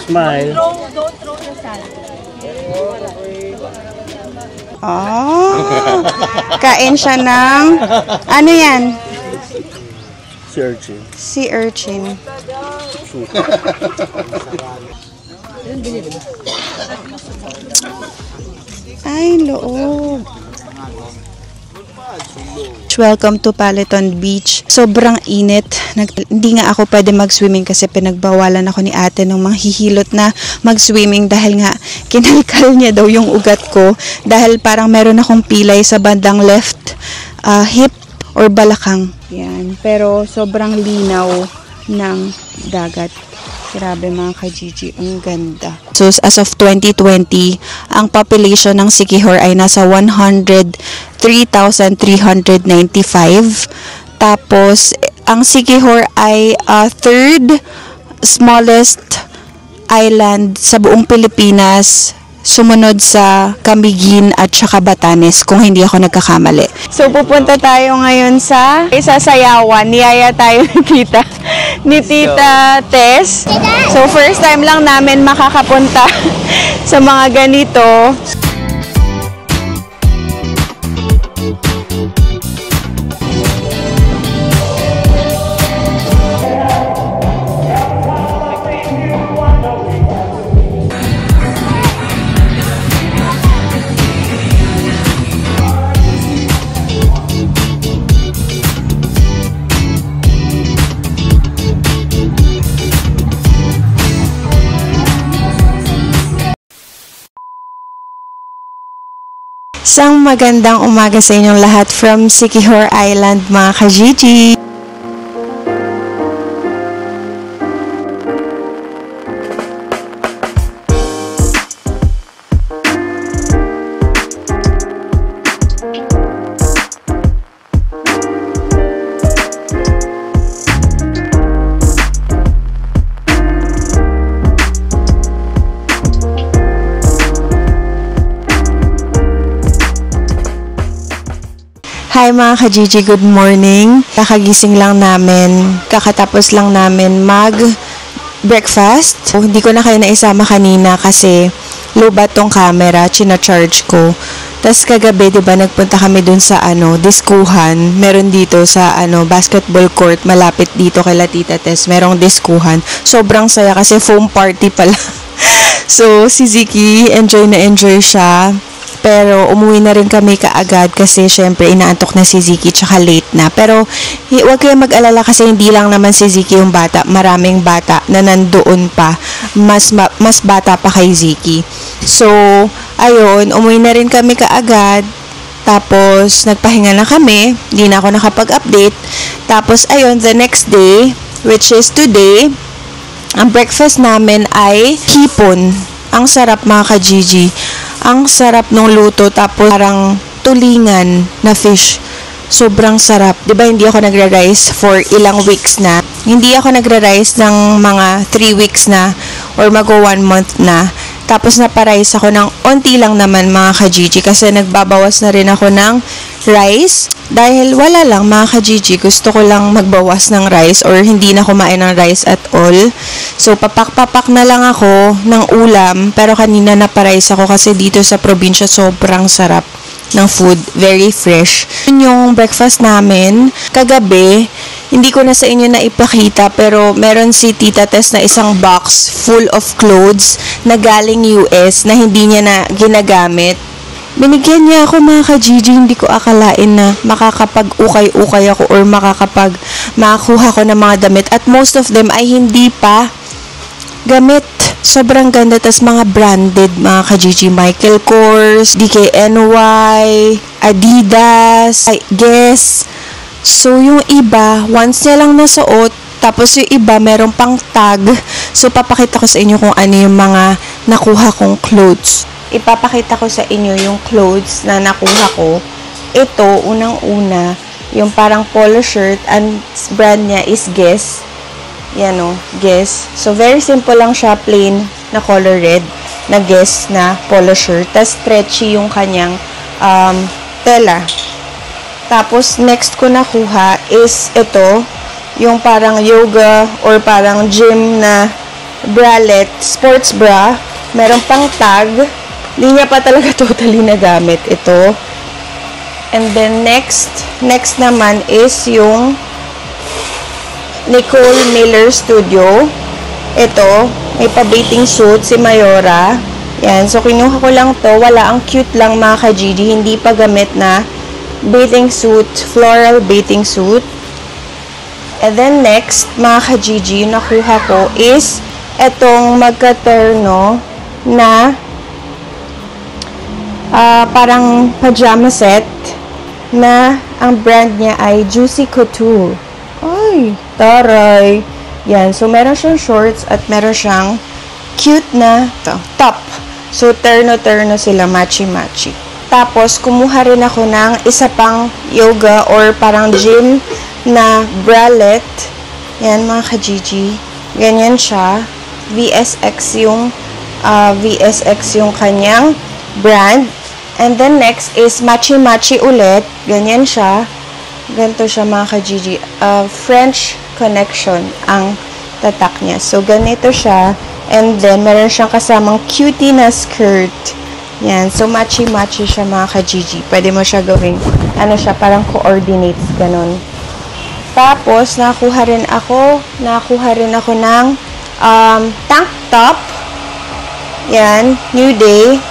Smile. Don't throw the sand. Oh, kain siya ng, ano yan? Sea urchin. Sea urchin. Ay, loob. Welcome to Palaton Beach. Sobrang init. Hindi nga ako pwede mag-swimming kasi pinagbawalan ako ni ate nung manghihilot na mag-swimming dahil nga kinalkal niya daw yung ugat ko dahil parang meron akong pilay sa bandang left hip or balakang. Yan. Pero sobrang linaw ng dagat. Grabe mga ka-Gigi, ang ganda. So as of 2020, ang population ng Siquijor ay nasa 103,395. Tapos ang Siquijor ay third smallest island sa buong Pilipinas, sumunod sa Camiguin at saka Batanes kung hindi ako nagkakamali. So pupunta tayo ngayon sa sasayawan. Niyaya tayo ni Tita Tess. So first time lang namin makakapunta sa mga ganito. Isang magandang umaga sa inyong lahat from Siquijor Island, mga ka-Gigi. Hi mga ka-Gigi, good morning. Kakagising lang namin, kakatapos lang namin mag-breakfast. So, hindi ko na kayo naisama kanina kasi low-bat tong camera, china-charge ko. Tapos kagabi, diba, nagpunta kami dun sa diskuhan. Meron dito sa basketball court, malapit dito kay Tita Tess. Merong diskuhan. Sobrang saya kasi foam party pala. So, si Ziki, enjoy na enjoy siya. Pero umuwi na rin kami kaagad kasi syempre inaantok na si Ziki tsaka late na. Pero huwag kayong mag-alala kasi hindi lang naman si Ziki yung bata. Maraming bata na nandoon pa. Mas bata pa kay Ziki. So, ayun, umuwi na rin kami kaagad. Tapos, nagpahinga na kami. Hindi na ako nakapag-update. Tapos, ayun, the next day, which is today, ang breakfast namin ay hipon. Ang sarap mga ka-Gigi. Ang sarap ng luto, tapos parang tulingan na fish. Sobrang sarap. Diba hindi ako nagra-rice for ilang weeks na. Hindi ako nagra-rice ng mga 3 weeks na or mag-1 month na. Tapos naparice ako ng onti lang naman mga ka-Gigi kasi nagbabawas na rin ako ng rice. Dahil wala lang mga ka-Gigi, gusto ko lang magbawas ng rice or hindi na kumain ng rice at all. So papak-papak na lang ako ng ulam, pero kanina naparice ako kasi dito sa probinsya sobrang sarap ng food, very fresh. Yun yung breakfast namin. Kagabi, hindi ko na sa inyo na ipakita pero meron si Tita Tess na isang box full of clothes na galing US na hindi niya na ginagamit. Binigyan niya ako mga ka-Gigi, hindi ko akalain na makakapag-ukay-ukay ako or makakuha ko ng mga damit at most of them ay hindi pa gamit. Sobrang ganda, tas mga branded mga ka-Gigi, Michael Kors, DKNY, Adidas, Guess. So yung iba, once niya lang nasuot, tapos yung iba meron pang tag. So papakita ko sa inyo kung ano yung mga nakuha kong clothes. Ipapakita ko sa inyo yung clothes na nakuha ko. Ito, unang-una, yung parang polo shirt, and brand niya is Guess. Yan o, Guess. So, very simple lang siya, plain na color red, na Guess na polo shirt. Tapos, stretchy yung kanyang tela. Tapos, next ko nakuha is ito, yung parang yoga or parang gym na bralette, sports bra. Meron pang tag. Hindi niya pa talaga totally nagamit ito. And then next naman is yung Nicole Miller Studio. Ito, may pa-bathing suit si Mayora. Yan, so kinuha ko lang to. Wala, ang cute lang mga ka-Gigi. Hindi pa gamit na bathing suit, floral bathing suit. And then next, mga ka-Gigi, yung nakuha ko is etong magka-terno na parang pajama set na ang brand niya ay Juicy Couture. Ay, taray. Yan, so meron siyang shorts at meron siyang cute na top. So, terno-terno sila, matchy-matchy. Tapos, kumuha rin ako ng isa pang yoga or parang gym na bralette. Yan, mga ka-Gigi. Ganyan siya. VSX yung kanyang brand. And then next is matchy-matchy ulit. Ganyan siya. Ganito siya mga ka-Gigi. French Connection ang tatak niya. So, ganito siya. And then, meron siyang kasamang cutie na skirt. Yan. So, matchy-matchy siya mga ka-Gigi. Pwede mo siya gawing, parang coordinates, ganun. Tapos, nakuha rin ako ng tank top. Yan. New Day.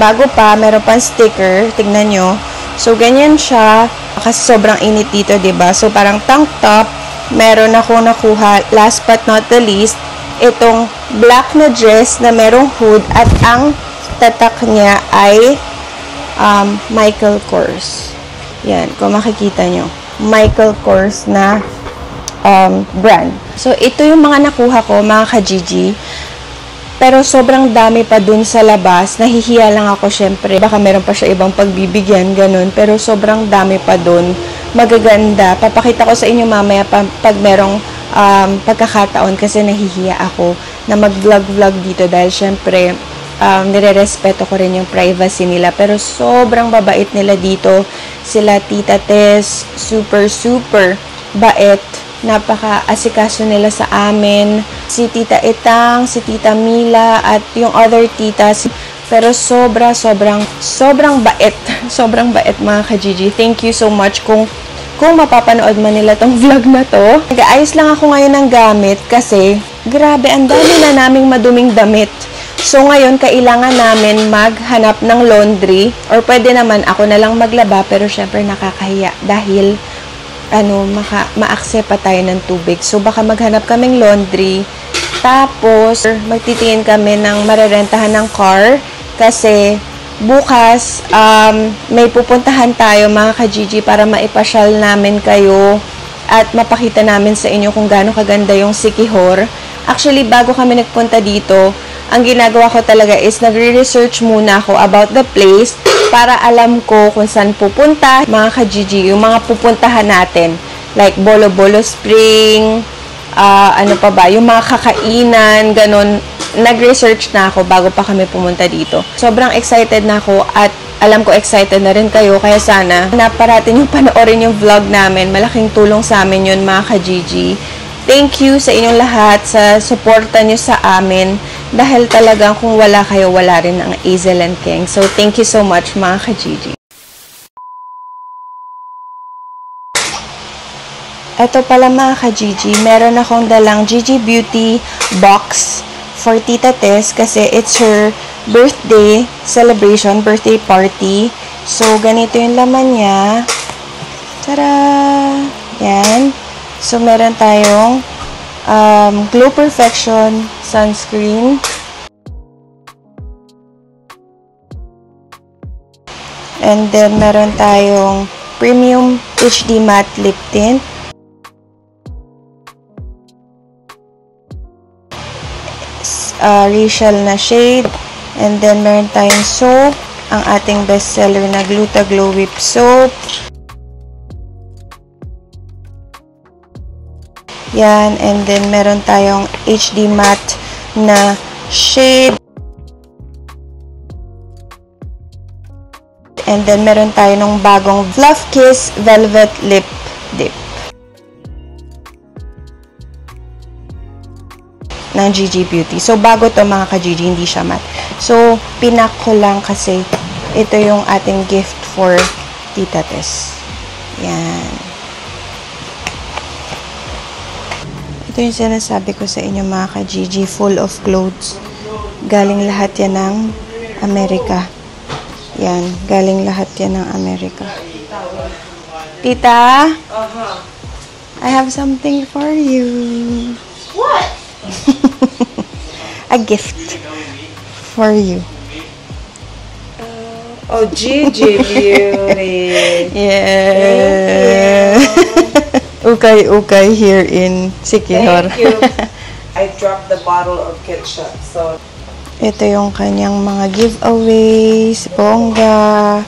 Bago pa, meron pang sticker. Tignan nyo. So, ganyan siya. Kasi sobrang init dito, diba? So, parang tank top. Meron ako nakuha, last but not the least, itong black na dress na merong hood at ang tatak niya ay Michael Kors. Yan, kung makikita nyo. Michael Kors na brand. So, ito yung mga nakuha ko, mga ka-Gigi. Pero sobrang dami pa dun sa labas. Nahihiya lang ako, syempre. Baka meron pa siya ibang pagbibigyan, ganun. Pero sobrang dami pa dun. Magaganda. Papakita ko sa inyo mamaya pag merong pagkakataon kasi nahihiya ako na mag-vlog dito dahil syempre nire-respeto ko rin yung privacy nila. Pero sobrang babait nila dito. Sila Tita Tess, super bait. Napaka-asikaso nila sa amin. Si Tita Etang, si Tita Mila, at yung other titas. Pero sobrang bait. Sobrang bait mga ka-Gigi. Thank you so much kung mapapanood man nila tong vlog na to. Nag-aayos lang ako ngayon ng gamit kasi grabe, ang dami na naming maduming damit. So ngayon, kailangan namin maghanap ng laundry or pwede naman ako na lang maglaba pero syempre nakakahiya dahil ma-accept pa tayo ng tubig. So, baka maghanap kaming laundry. Tapos, magtitingin kami ng marerentahan ng car. Kasi, bukas, may pupuntahan tayo, mga ka-Gigi, para maipasyal namin kayo at mapakita namin sa inyo kung gaano kaganda yung Siquijor. Actually, bago kami nagpunta dito, ang ginagawa ko talaga is nagre-research muna ako about the place para alam ko kung saan pupunta. Mga ka-Gigi, yung mga pupuntahan natin. Like, Bolo-Bolo Spring, yung mga kakainan, ganun. Nag-research na ako bago pa kami pumunta dito. Sobrang excited na ako at alam ko excited na rin kayo. Kaya sana, naparating yung panoorin yung vlog namin. Malaking tulong sa amin yun, mga ka-Gigi. Thank you sa inyong lahat sa suporta nyo sa amin. Dahil talagang kung wala kayo, wala rin ang Azel and King. So, thank you so much, mga ka-Gigi. Ito pala mga ka-Gigi, meron akong dalang Gigi Beauty box for Tita Tess kasi it's her birthday celebration, birthday party. So, ganito yung laman niya. Tara! Yan. So, meron tayong Glow Perfection sunscreen. And then, meron tayong Premium HD Matte Lip Tint. Racial na shade. And then, meron tayong soap. Ang ating bestseller na Gluta Glow Whip Soap. Yan. And then, meron tayong HD Matte na shade. And then, meron tayo ng bagong Fluff Kiss Velvet Lip Dip. ng Gigi Beauty. So, bago to mga ka-Gigi, hindi siya matte. So, pinak ko lang kasi ito yung ating gift for Tita Tess. Yan. Ito yung sinasabi ko sa inyo mga ka-Gigi, full of clothes. Galing lahat yan ng Amerika. Yan, galing lahat yan ng Amerika. Tita? I have something for you. What? A gift for you. Oh, Gigi Beauty. Yeah. Ukay-ukay here in Siquijor. Thank you. I dropped the bottle of ketchup, so... Ito yung kanyang mga giveaways. Bongga,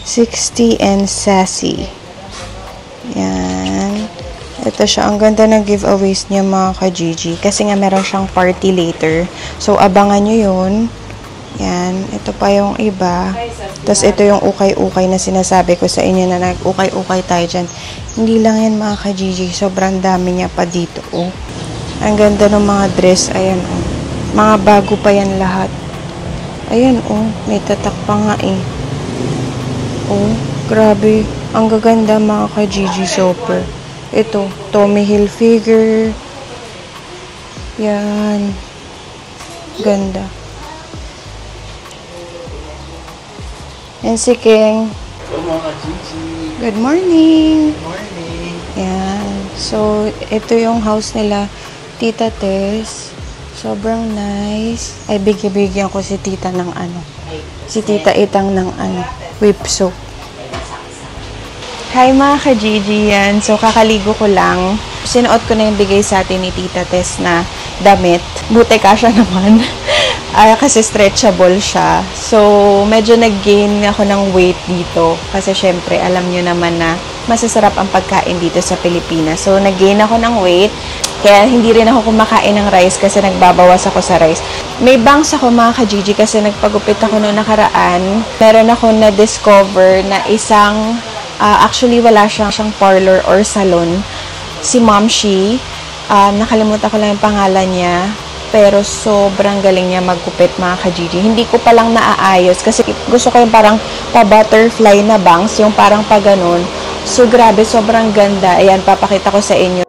60 and sassy. Yan. Ito siya. Ang ganda ng giveaways niya mga ka-Gigi. Kasi nga meron siyang party later. So, abangan nyo yun. Yan. Ito pa yung iba. Tapos, ito yung ukay-ukay na sinasabi ko sa inyo na nag-ukay-ukay tayo dyan. Hindi lang yan mga ka-Gigi. Sobrang dami niya pa dito. Oh. Ang ganda ng mga dress. Ayan, oh. Mga bago pa yan lahat. Ayan, oh. May tatak pa nga, eh. Oh, grabe. Ang gaganda, mga ka-Gigi. Super. Ito, Tommy Hilfiger. Yan. Ganda. Yan si King. Good morning. Morning. Yan. So, ito yung house nila. Tita Tess. Sobrang nice. Ay, bigyan ko si tita ng ano. Si tita Itang ng ano. Whip soap. Hi mga ka-Gigi yan. So, kakaligo ko lang. Sinuot ko na yung bigay sa atin ni Tita Tess na damit. Buti kasya naman. Kasi stretchable siya. So, medyo nag-gain ako ng weight dito. Kasi syempre, alam nyo naman na masasarap ang pagkain dito sa Pilipinas. So, nag-gain ako ng weight. Kaya hindi rin ako kumakain ng rice kasi nagbabawas ako sa rice. May bangs ako mga ka-Gigi kasi nagpagupit ako noong nakaraan. Meron ako na-discover na isang, actually wala siyang parlor or salon. Si Mom Shi, nakalimutan ko lang yung pangalan niya. Pero sobrang galing niya maggupit mga ka-Gigi. Hindi ko palang naaayos kasi gusto ko yung parang pa-butterfly na bangs, yung parang pa ganun. So grabe, sobrang ganda. Ayan, papakita ko sa inyo.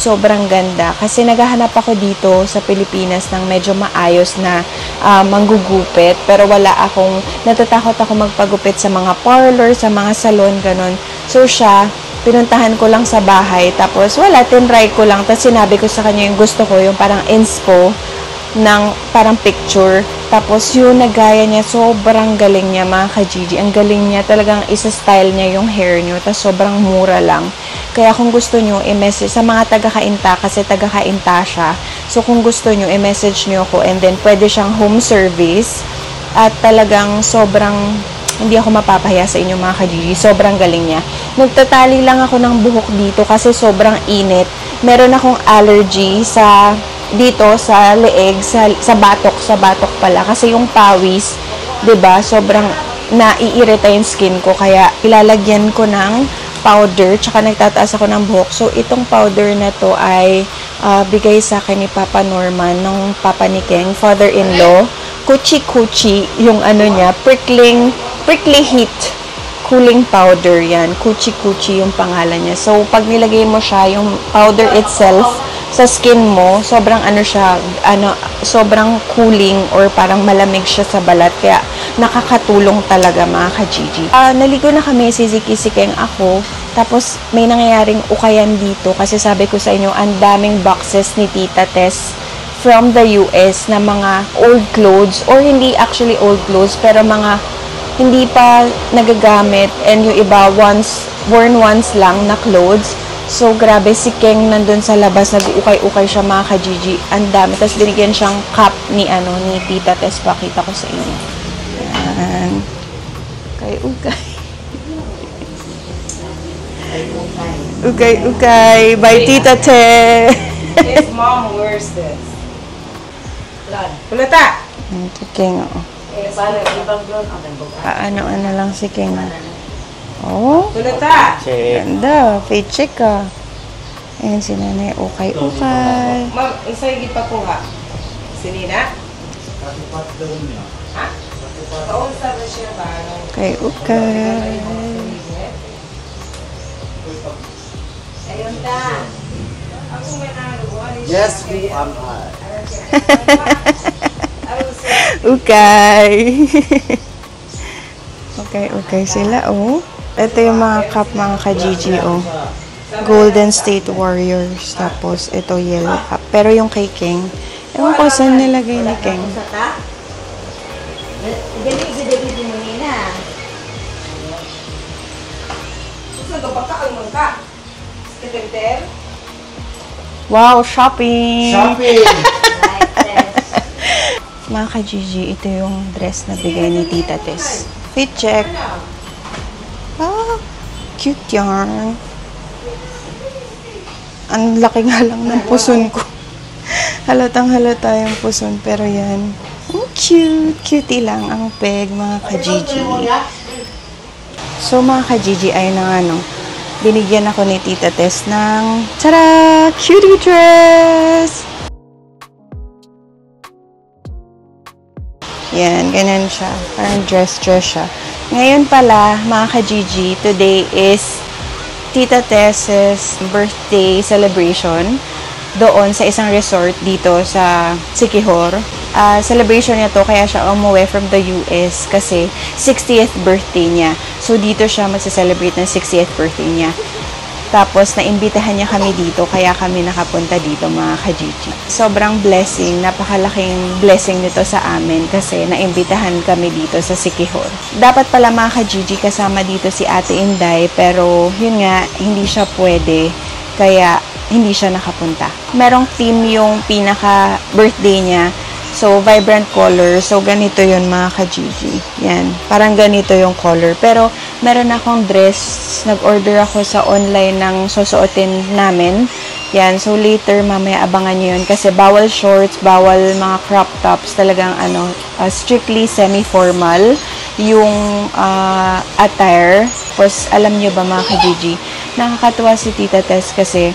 Sobrang ganda. Kasi naghahanap ako dito sa Pilipinas ng medyo maayos na manggugupit. Pero wala akong, natatakot ako magpagupit sa mga parlor, sa mga salon, ganun. So siya, pinuntahan ko lang sa bahay. Tapos wala, tinry ko lang. Tapos sinabi ko sa kanya yung gusto ko, yung parang inspo ng parang picture. Tapos yung nagaya niya, sobrang galing niya mga ka-Gigi. Ang galing niya, talagang isa-style niya yung hair niyo. Tapos sobrang mura lang. Kaya kung gusto nyo, i-message sa mga taga-Kainta, kasi taga-Kainta siya. So, kung gusto nyo, i-message nyo ako and then pwede siyang home service. At talagang sobrang, hindi ako mapapahiya sa inyo mga ka-Gigi. Sobrang galing niya. Nagtatali lang ako ng buhok dito kasi sobrang init. Meron akong allergy sa dito sa leeg, sa batok pala. Kasi yung pawis, 'di ba? Sobrang naiirita yung skin ko. Kaya ilalagyan ko ng powder, tsaka nagtataas ako ng buhok. So, itong powder na to ay bigay sa akin ni Papa Norman, ng Papa ni King, father-in-law. Kuchi-kuchi, yung ano niya, prickly heat cooling powder yan. Kuchi-kuchi yung pangalan niya. So, pag nilagay mo siya, yung powder itself, sa skin mo, sobrang sobrang cooling or parang malamig siya sa balat. Kaya, nakakatulong talaga mga ka-Gigi. Naligo na kami, sisiki-sikeng ako. Tapos, may nangyayaring ukayan dito kasi sabi ko sa inyo, ang daming boxes ni Tita Tess from the US na mga old clothes or hindi actually old clothes pero mga hindi pa nagagamit and yung iba worn once lang na clothes. So, grabe, si King nandun sa labas, nag-ukay-ukay siya mga ka-Gigi. Ang dami. Tapos, binigyan siyang cup ni Tita Tess. Pakita ko sa inyo. Yan. Ukay-ukay. Ukay-ukay. By Tita Tess. His mom wears this. Pulata! Si King, oh. Paano lang si King. Oh, Tulata! Check. ganda. Fate check ka. Ayan si Nanay. Okay. Ma'am, isa yung ipakuha. Sinina? Ha? Kaunsa ba siya ba? Okay. Ayun ta. Ako may nagawa. Yes, who am I? Okay. Okay sila, oh. Ito yung mga cup, mga ka-GG, oh. Golden State Warriors. Tapos, ito yellow cup. Pero yung kay King, ewan ko saan nilagay ni King. Wow, shopping! Mga ka-GG, ito yung dress na bigay ni Tita Tess. Fit check. Ah, cute yarn. Ang laki nga lang ng puson ko. Halatang halata yung puson, pero yan. Cute. Cutie lang ang peg, mga ka-GG. So, mga ka-GG ay binigyan ako ni Tita Tess ng, tara! Cutie dress! Yan, ganyan siya. Parang dress siya. Ngayon pala, mga ka-GG, today is Tita Tess's birthday celebration doon sa isang resort dito sa Siquijor. Celebration niya to, kaya siya umuwi from the US kasi 60th birthday niya. So, dito siya magsa-celebrate ng 60th birthday niya. Tapos, naimbitahan niya kami dito, kaya kami nakapunta dito, mga ka-GG. Sobrang blessing, napakalaking blessing nito sa amin kasi naimbitahan kami dito sa Siquijor. Dapat pala, mga ka-GG, kasama dito si Ate Inday, pero yun nga, hindi siya pwede, kaya hindi siya nakapunta. Merong theme yung pinaka-birthday niya. So, vibrant color. So, ganito yun, mga ka-GG. Yan. Parang ganito yung color. Pero, meron akong dress. Nag-order ako sa online ng susuotin namin. Yan. So, later, mamaya abangan nyo yun. Kasi, bawal shorts, bawal mga crop tops. Talagang, strictly semi-formal yung attire. Tapos, alam nyo ba, mga ka-GG, nakakatuwa si Tita Tess kasi,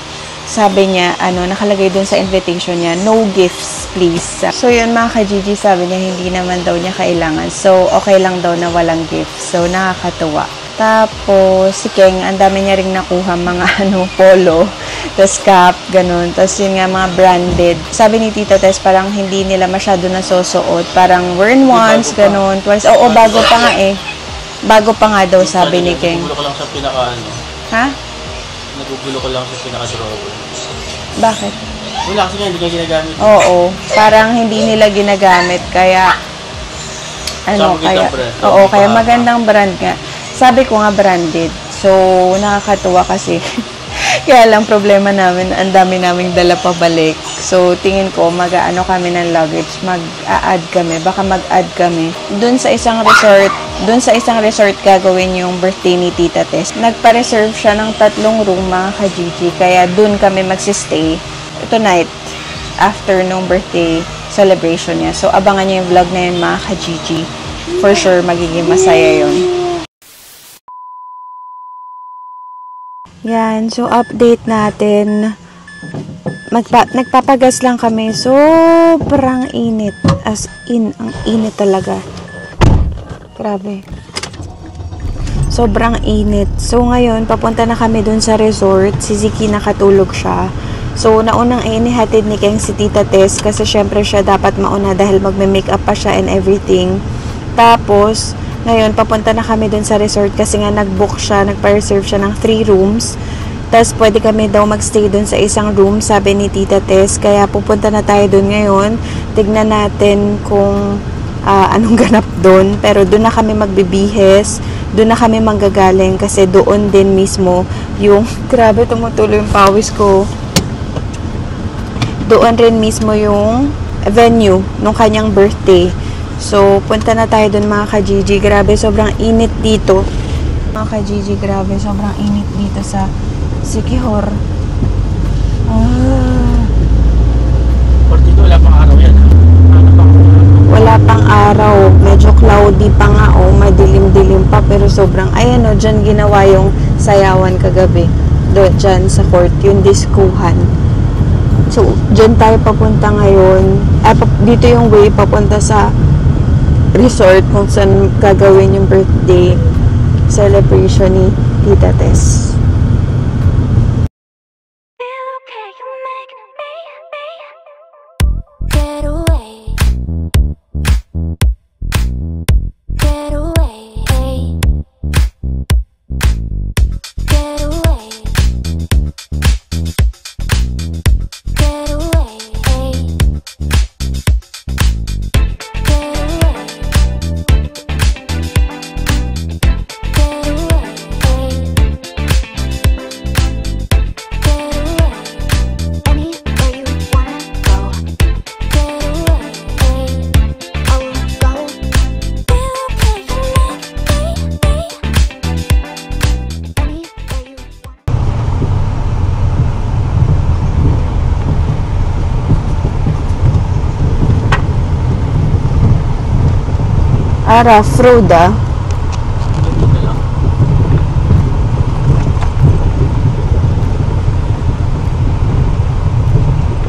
sabi niya, nakalagay dun sa invitation niya, no gifts, please. So, yun, mga ka-GG, sabi niya, hindi naman daw niya kailangan. So, okay lang daw na walang gifts. So, nakakatuwa. Tapos, si King, ang dami niya ring nakuha, mga polo, tas cap, ganun. Tapos, yun nga, mga branded. Sabi ni Tita Tess, parang hindi nila masyado nasusuot. Parang, wear in once, ganun, twice. Oo, bago pa nga eh. Bago pa nga daw, sabi ni King. Nagugulo ko lang sa pinaka, Ha? Nagugulo ko lang sa pinaka-drawer. Bakit? Wala kasi nga, hindi nga ginagamit. Oo, parang hindi nila ginagamit, kaya kaya magandang brand nga. Sabi ko nga branded. So, nakakatuwa kasi kaya lang problema namin, ang dami naming dala pabalik. So, tingin ko mag-aano kami ng luggage, mag-a-add kami, baka mag-add kami. Doon sa isang resort gagawin yung birthday ni Tita Tess. Nagpa-reserve siya ng 3 room, mga ka-GG, kaya doon kami magsistay tonight after nung birthday celebration niya. So, abangan niyo yung vlog na yun, mga ka-GG. For sure, magiging masaya yun. Yan, so update natin. Nagpapagas lang kami. Sobrang init. As in, ang init talaga. Grabe. Sobrang init. So ngayon, papunta na kami dun sa resort. Si Ziki nakatulog siya. So, naunang inihatid ni King si Tita Tess kasi syempre siya dapat mauna dahil magme-makeup pa siya and everything. Tapos, ngayon, papunta na kami dun sa resort kasi nga nag-book siya, nagpa-reserve siya ng 3 rooms. Tapos, pwede kami daw magstay dun sa isang room, sabi ni Tita Tess. Kaya, pupunta na tayo dun ngayon. Tignan natin kung anong ganap dun. Pero, dun na kami magbibihes. Dun na kami manggagaling kasi doon din mismo yung, grabe, tumutuloy yung pawis ko. Doon rin mismo yung venue nung kanyang birthday. So, punta na tayo dun, mga ka-GG. Grabe, sobrang init dito. Mga ka-GG, grabe, sobrang init dito sa Siquijor. Or dito, wala pang araw yan. wala pang araw. Medyo cloudy pa nga, oh, madilim-dilim pa, pero sobrang, ayan o, dyan ginawa yung sayawan kagabi. Dyan sa court, yung diskuhan. So, dyan tayo papunta ngayon. Dito yung way papunta sa resort kung saan gagawin yung birthday celebration ni Tita Tess. Rough road, ah.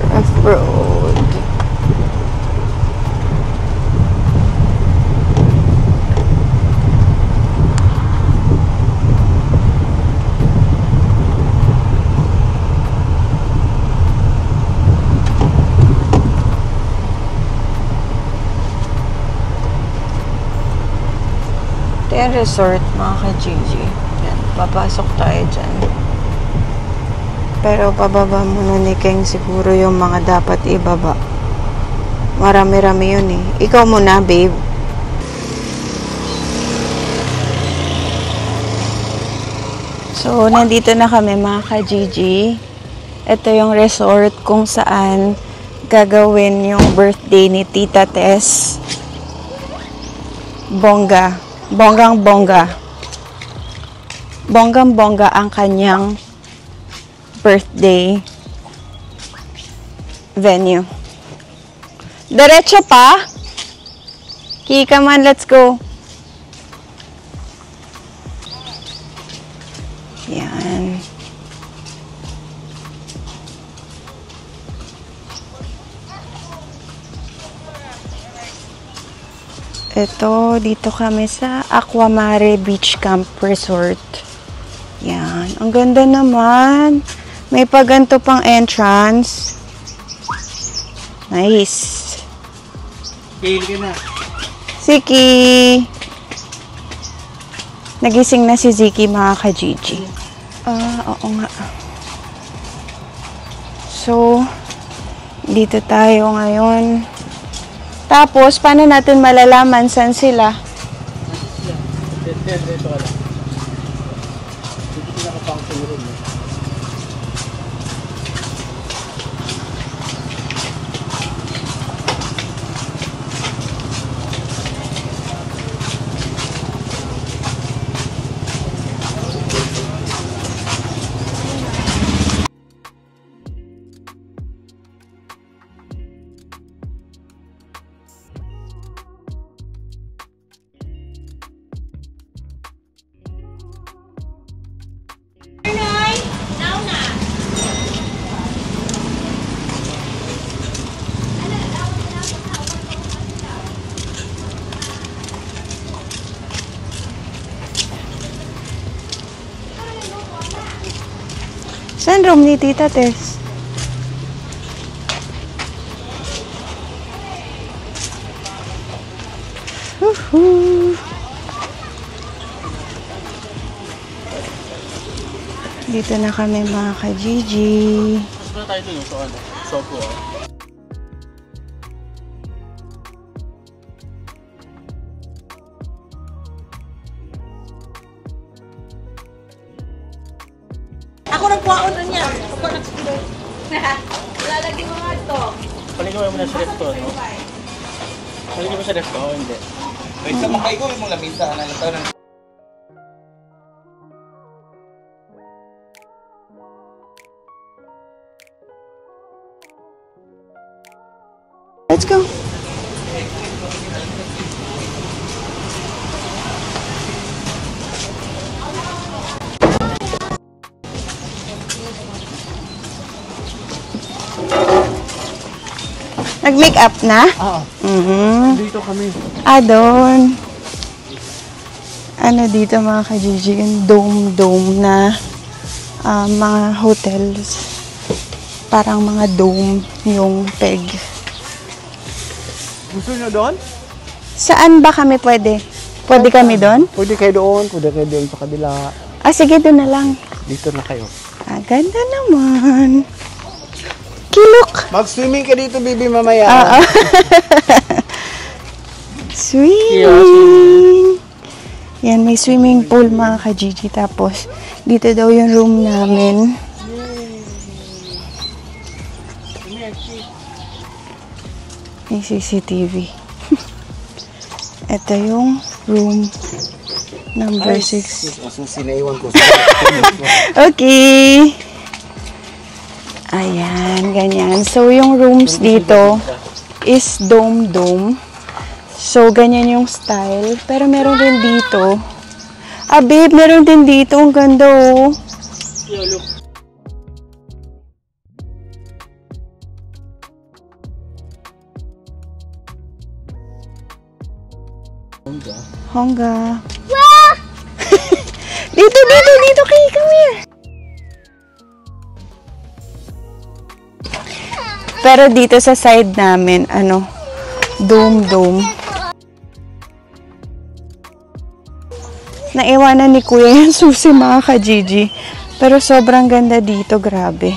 Rough road. Ito yung resort, mga ka-Gigi. Yan, papasok tayo dyan. Pero pababa muna ni Keng siguro yung mga dapat ibaba. Marami-rami yun eh. Ikaw muna, babe. So, nandito na kami, mga ka-Gigi. Ito yung resort kung saan gagawin yung birthday ni Tita Tess. Bongga. Bonggang-bongga. Bonggang-bongga ang kanyang birthday venue. Diretso pa? Kika man, let's go. Yan. Ito, dito kami sa Aquamare Beach Camp Resort. Yan. Ang ganda naman. May paganto pang entrance. Nice. Pili ka na. Ziki! Nagising na si Ziki, mga ka-Gigi. Oo nga. So, dito tayo ngayon. Tapos, paano natin malalaman saan sila? Dito ka lang. Dito nakapang room. Saan room ni Tita Tess? Dito na kami, mga ka-Gigi. Mas ba tayo dun sa ano? Sopo, ah. Ako nagpuaon na niya. Ako nagsiguro. Lalagyan mo nga ito. Paligawin mo na sa ref ko, no? Paligawin mo sa ref ko, o hindi? Wait, sa mga kaigo, yung mga lamisa na lang. Let's go. Nag-make up na? Oo. Dito kami. Doon. Ano dito mga ka-Gigi? Yung dome na mga hotels. Parang mga dome yung peg. Gusto nyo doon? Saan ba kami pwede? Pwede kami doon? Pwede kayo doon sa kabila. Sige, doon na lang. Dito na kayo. Ganda naman. Kilok! Mag-swimming ka dito, baby, mamaya. Swimming! Yan, may swimming pool mga ka-Gigi. Tapos, dito daw yung room namin. May CCTV. Ito yung room number 6. Susi na iwan ko. Okay. Ayan, ganyan. So, yung rooms dito is dome. So, ganyan yung style. Pero meron din dito. Babe, meron din dito. Ang ganda, oh. Hongga. Dito, Kay, come here. Pero dito sa side namin, dome. Naiwanan ni Kuya yung susi mga ka-Gigi. Pero sobrang ganda dito, grabe.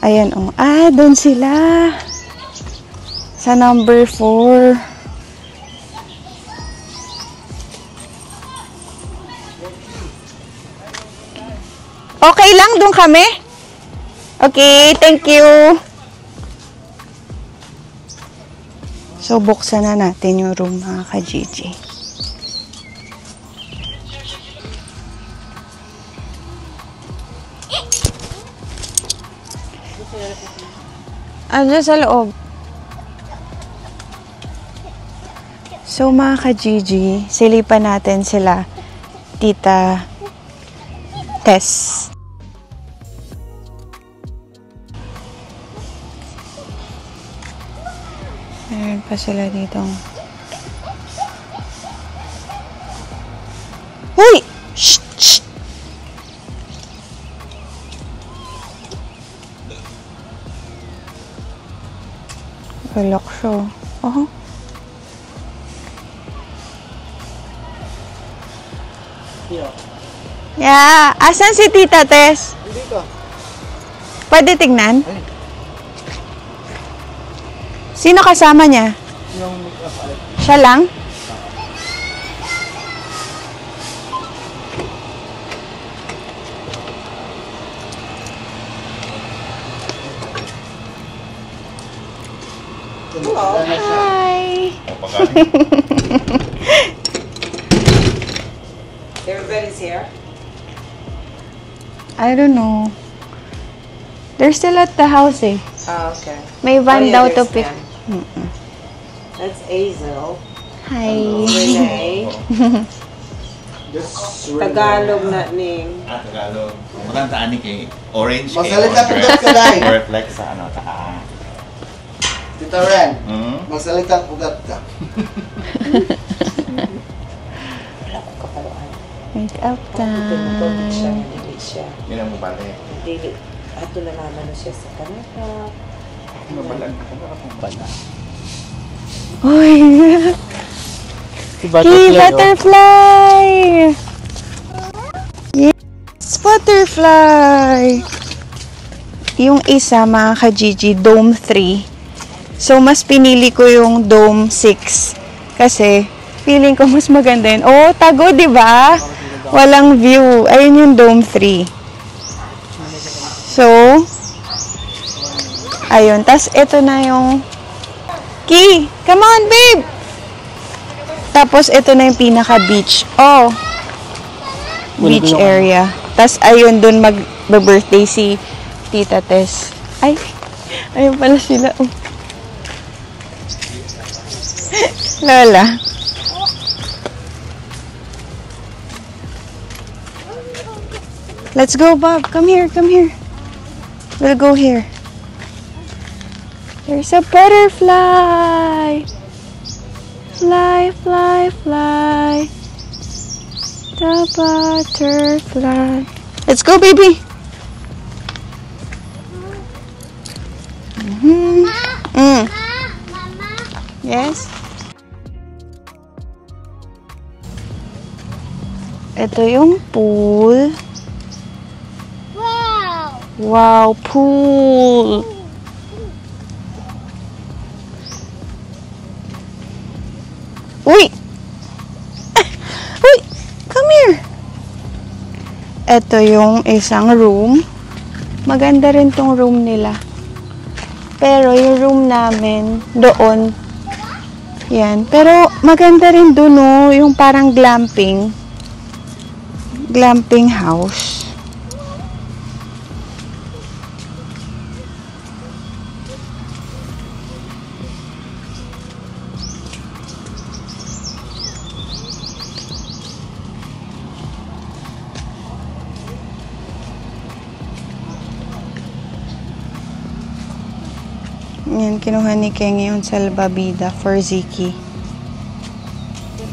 Ayan, oh. Doon sila. Sa number 4. Okay lang, doon kami? Okay, thank you. So, buksan na natin yung room mga ka-Gigi. Diyan sa loob. So, mga ka-Gigi, silipan natin sila Tita Tess. Meron pa sila dito. Uy! Shh! Shh! Galak siya. Yeah. Asan si Tita Tess? Dito. Pwede tignan? Sino kasama niya? Siya lang? Hi! Everybody's here? I don't know. They're still at the house eh. Oh, okay. May van daw to pick. That's Azel. Hi. Renee. Tagalog na name. Tagalog. Maganda ani kay orange kay Magsalita po ka dahil. reflex sa Tita Ren, magsalita po ka. Make up time. Yun ang mabalik. Ato na naman siya sa kanaka. Mabalag ka na akong bala. Uy! Hey, butterfly! Yes, butterfly! Yung isa, mga ka-Gigi, Dome 3. So, mas pinili ko yung Dome 6. Kasi, feeling ko mas maganda yun. Oh, tago, di ba? Walang view. Ayun yung Dome 3. So, ayun. Tas, ito na yung Key! Come on, babe! Tapos, ito na yung pinaka-beach. Oh! Beach area. Tas, ayun, dun mag-birthday si Tita Tess. Ay! Ayun pala sila. Oh. Lola. Let's go, Bob. Come here, come here. We'll go here. There's a butterfly. Fly, fly, fly. The butterfly. Let's go, baby. Yes. Ito yung pool. Wow! Wow, pool. Uy! Uy! Come here! Ito yung isang room. Maganda rin tong room nila. Pero yung room namin, doon. Yan. Pero maganda rin doon, no? Yung parang glamping. Glamping house. Yan, kinuha ni Ken yung salbabida for Ziki.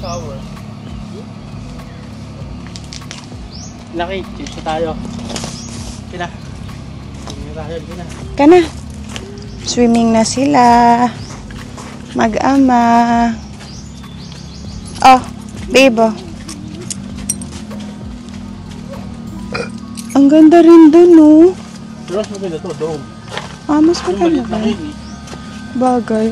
Tower. Laki, chips na tayo. Kina. Kina. Kana. Swimming na sila. Mag-ama. Oh, babe. Ang ganda rin dun, no? Pero mas maganda to, dome. Ah, mas Yung maganda maliit ba? na kayo eh. Bagay.